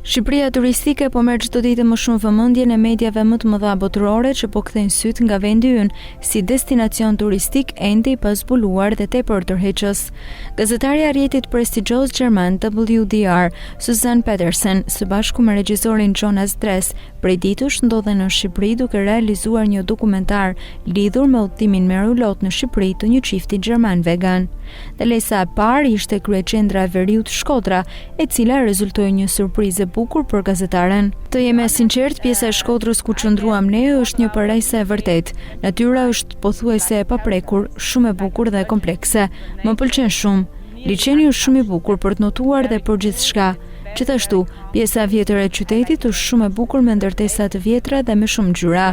Shqipëria turistike po merr çdo ditë më shumë vëmendjen e mediave më të mëdha botërore që po kthejnë syt nga vendi ynë si destinacion turistik ende i pazbuluar dhe tepër tërheqës. Gazetarja e rrjetit prestigjioz gjerman WDR, Susanne Petersen, së bashku me regjisorin Jonas Dress, prej ditësh ndodhen në Shqipëri duke realizuar një dokumentar lidhur me udhëtimin me rulot në Shqipëri të një çifti gjerman vegan. Dalesa e parë ishte kryeqendra e veriut Shkodra, e cila rezultoi një surprizë bukur për gazetaren. Të jemi sinqert, pjesa e Shkodrës ku qëndruam ne është një parajse e vërtet. Natyra është pothuajse e paprekur, shumë e bukur dhe komplekse. Më pëlqen shumë. Liçeni është shumë i bukur për të notuar dhe për gjithçka. Gjithashtu, pjesa vjetër e qytetit është shumë e bukur me ndërtesa të vjetra dhe me shumë ngjyra.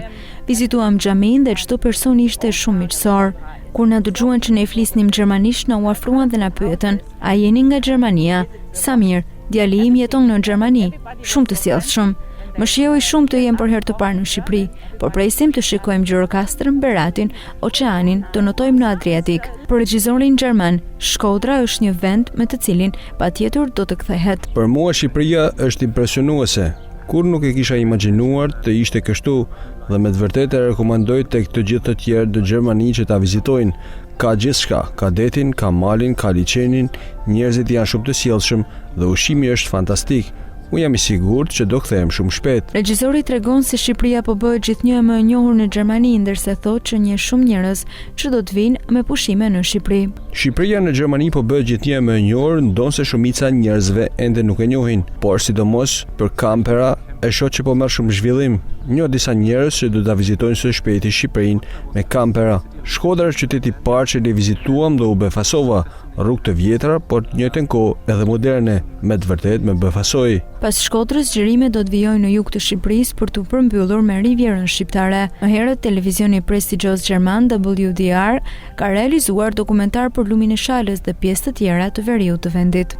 Vizituam xhamin dhe çdo person ishte shumë miqësor. Kur na dëgjuan që ne flisnim gjermanisht, na u afruan dhe na pyetën: "A jeni nga Gjermania?" "Sa mirë, djali im jeton në Gjermani." "Shumë të sjellshëm. Më shijoj shumë të jem për herë të parë në Shqipëri, por presim të shikojmë Gjirokastrën, Beratin, Oqeanin, të notojmë në Adriatik." Për regjisorin gjerman, Shkodra është një vend me të cilin patjetër do të kthehet. Për mua Shqipëria është impresionuese. Kur nuk e kisha imagjinuar të ishte kështu dhe me të vërtetë e rekomandoj tek të gjithë të tjerë në Gjermani që ta vizitojnë. Ka gjithçka, ka detin, ka malin, ka liçenin, njerëzit janë shumë të sjellshëm dhe ushqimi është fantastik. Unë jam i sigurt që do kthehem shumë shpejt. Regjisori tregon se Shqipëria po bëhet gjithnjë më e njohur në Gjermani, ndërsa thotë që njeh shumë njerëz që do të vinë me pushime në Shqipëri. Shqipëria në Gjermani po bëhet gjithnjë më e njohur, ndonse shumica e njerëzve ende nuk e njohin, por sidomos për kampera e shoh që po merr shumë zhvillim. Njoh disa njerëz që do ta vizitojnë së shpejti Shqipërinë me kampera. Shkodra është qyteti i parë që ne vizituam dhe u befasova. Rrugë të vjetra, por në njëjtën kohë edhe moderne, me të vërtetë me befasoi. Pas Shkodrës, xhirimet do të vijojnë në jug të Shqipërisë për të përmbyllur me Rivierën shqiptare. Më herët televizioni prestigjioz gjerman WDR ka realizuar dokumentar për lumin e Shalës dhe pjesë të tjera të veriut të vendit.